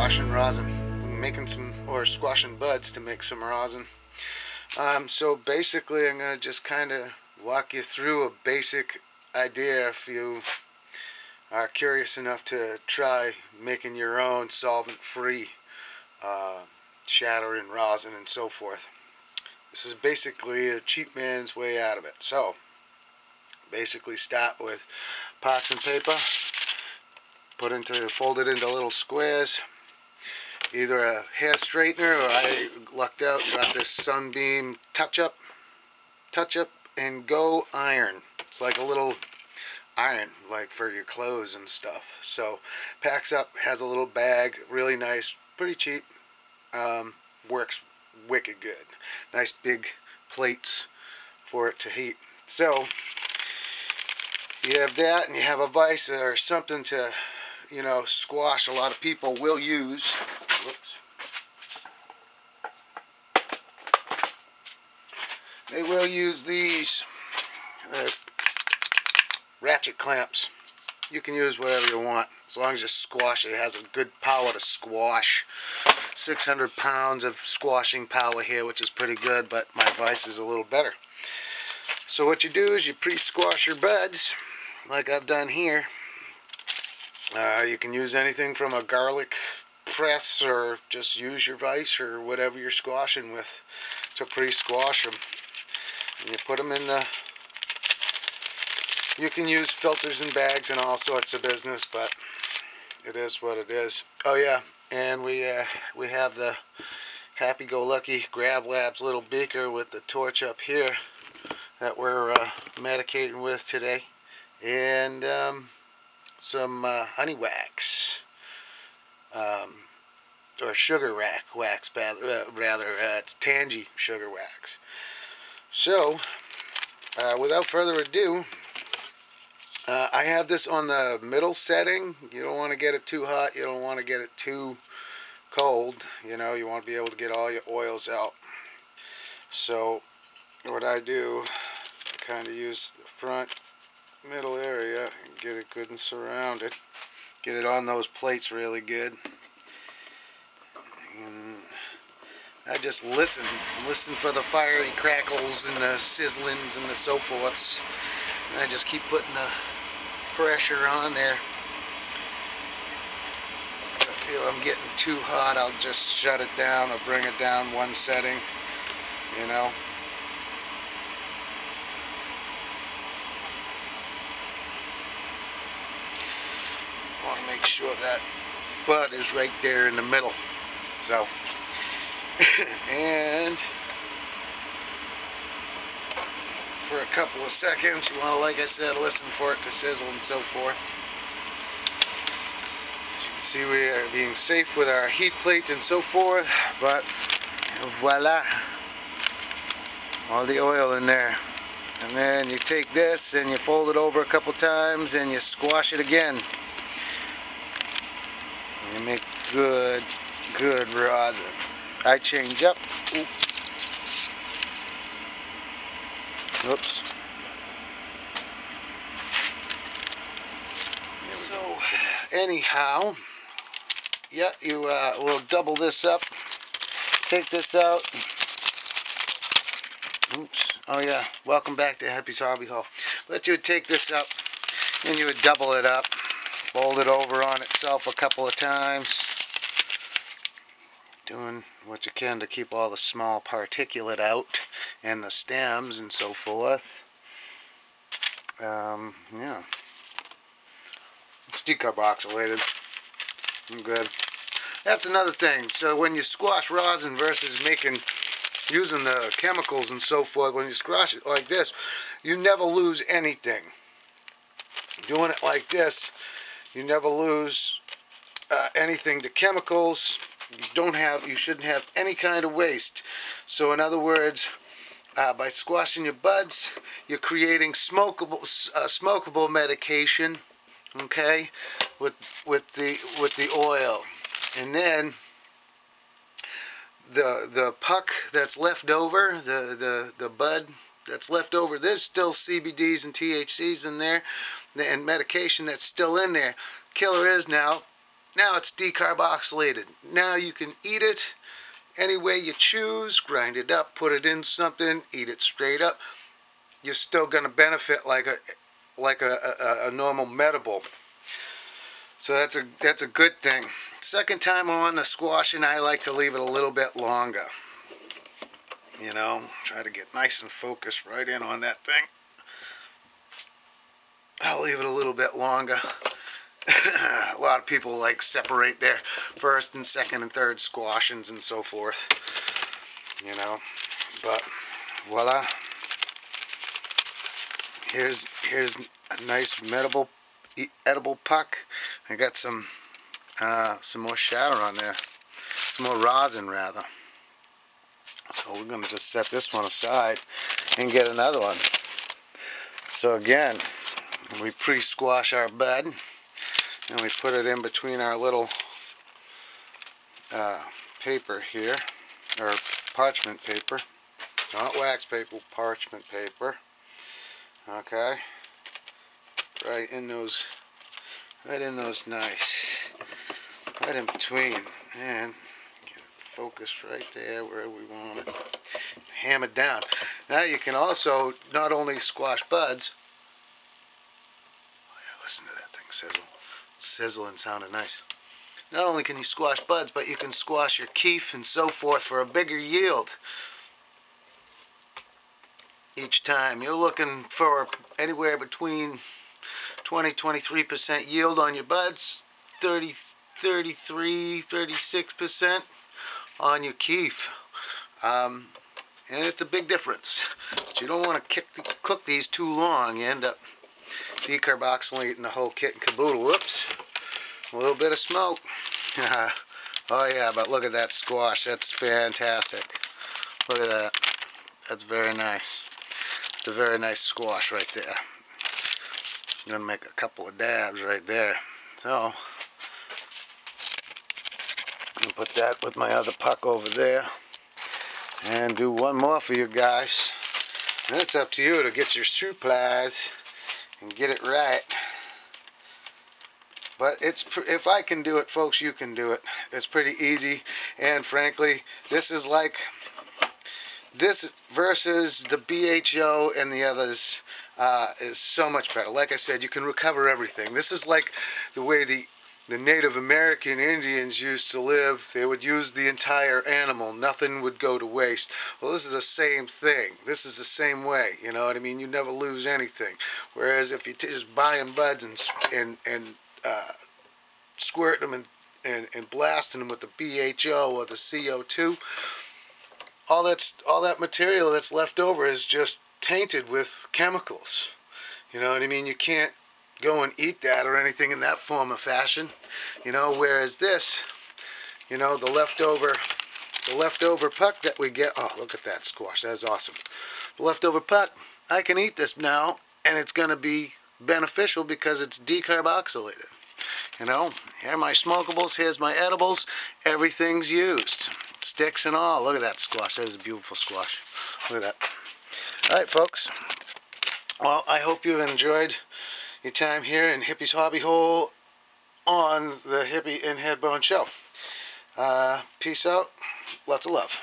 squashing rosin. I'm making some, or squashing buds to make some rosin. So basically I'm going to just kind of walk you through a basic idea if you are curious enough to try making your own solvent-free shattering rosin and so forth. This is basically a cheap man's way out of it. So basically start with parchment paper, fold it into little squares, either a hair straightener, or I lucked out and got this Sunbeam touch up and go iron. It's like a little iron, like for your clothes and stuff. So packs up, has a little bag, really nice, pretty cheap, works wicked good. Nice big plates for it to heat. So you have that, and you have a vise or something to, you know, squash. A lot of people will use, whoops, they will use these ratchet clamps. You can use whatever you want as long as you squash it. It has a good power to squash. 600 pounds of squashing power here, which is pretty good, but my vise is a little better. So what you do is you pre-squash your buds like I've done here. You can use anything from a garlic press, or just use your vise or whatever you're squashing with to pre-squash them. And you put them in the, you can use filters and bags and all sorts of business, but it is what it is. Oh yeah, and we have the happy-go-lucky Grab Labs little beaker with the torch up here that we're medicating with today, and some honey wax, or sugar wax rather. It's Tangy sugar wax. So without further ado, I have this on the middle setting. You don't want to get it too hot, you don't want to get it too cold. You know, you want to be able to get all your oils out. So what I do, I kind of use the front middle area and get it good and surrounded. Get it on those plates really good. And I just listen for the fiery crackles and the sizzlings and the so forths. And I just keep putting the pressure on there. If I feel I'm getting too hot, I'll just shut it down or bring it down one setting, you know. I want to make sure that bud is right there in the middle. So, and for a couple of seconds, you want to, like I said, listen for it to sizzle and so forth. As you can see, we are being safe with our heat plate and so forth, but voila, all the oil in there. And then you take this and you fold it over a couple times and you squash it again. And you make good rosin. I change up. Oops. So, anyhow, yeah, you will double this up. Take this out. Oops. Oh yeah, welcome back to Hippie's Hobby Haul. But you would take this up and you would double it up. Fold it over on itself a couple of times. Doing what you can to keep all the small particulate out and the stems and so forth. Yeah. It's decarboxylated. I'm good. That's another thing. So when you squash rosin versus using the chemicals and so forth, when you squash it like this, you never lose anything. Doing it like this, you never lose anything to chemicals. You shouldn't have any kind of waste. So in other words, by squashing your buds, you're creating smokable medication, okay, with the oil. And then the puck that's left over, the bud that's left over, there's still CBDs and THCs in there, and medication that's still in there. Killer is now, Now it's decarboxylated. Now you can eat it any way you choose. Grind it up, put it in something, eat it straight up. You're still going to benefit like a normal medible. So that's a good thing. Second time on the squashing, I like to leave it a little bit longer. You know, try to get nice and focused right in on that thing. I'll leave it a little bit longer. A lot of people like separate their first and second and third squashings and so forth. You know, but voila. Here's a nice edible puck. I got some more shatter on there, some more rosin rather. So we're going to just set this one aside and get another one. So again, we pre-squash our bud and we put it in between our little paper here, or parchment paper, not wax paper, parchment paper. Okay, right in those nice, right in between, and get it focused right there where we want it. Hammer it down. Now you can also not only squash buds. Oh yeah, listen to that thing sizzle, sizzling, sounding nice. Not only can you squash buds, but you can squash your keef and so forth for a bigger yield. Each time you're looking for anywhere between 20-23% yield on your buds, 33-36% on your keef, and it's a big difference. But you don't want to cook these too long. You end up decarboxylating the whole kit and caboodle. Whoops, a little bit of smoke. Oh yeah, but look at that squash. That's fantastic. Look at that. That's very nice. It's a very nice squash right there. I'm going to make a couple of dabs right there. So, I'm going to put that with my other puck over there. And do one more for you guys. And it's up to you to get your supplies and get it right. But if I can do it, folks, you can do it. It's pretty easy. And frankly, this is like... this versus the BHO and the others is so much better. Like I said, you can recover everything. This is like the way the Native American Indians used to live. They would use the entire animal. Nothing would go to waste. Well, this is the same thing. This is the same way. You know what I mean? You never lose anything. Whereas if you're just buying buds and squirting them and blasting them with the BHO or the CO2, all that material that's left over is just tainted with chemicals. You know what I mean? You can't go and eat that or anything in that form of fashion. You know, whereas this, you know, the leftover puck that we get, oh, look at that squash. That's awesome. The leftover puck, I can eat this now, and it's going to be beneficial because it's decarboxylated. You know, here are my smokables, here's my edibles, everything's used. Sticks and all. Look at that squash. That is a beautiful squash. Look at that. Alright, folks. Well, I hope you've enjoyed your time here in Hippie's Hobby Hole on the Hippie and Headbone Show. Peace out. Lots of love.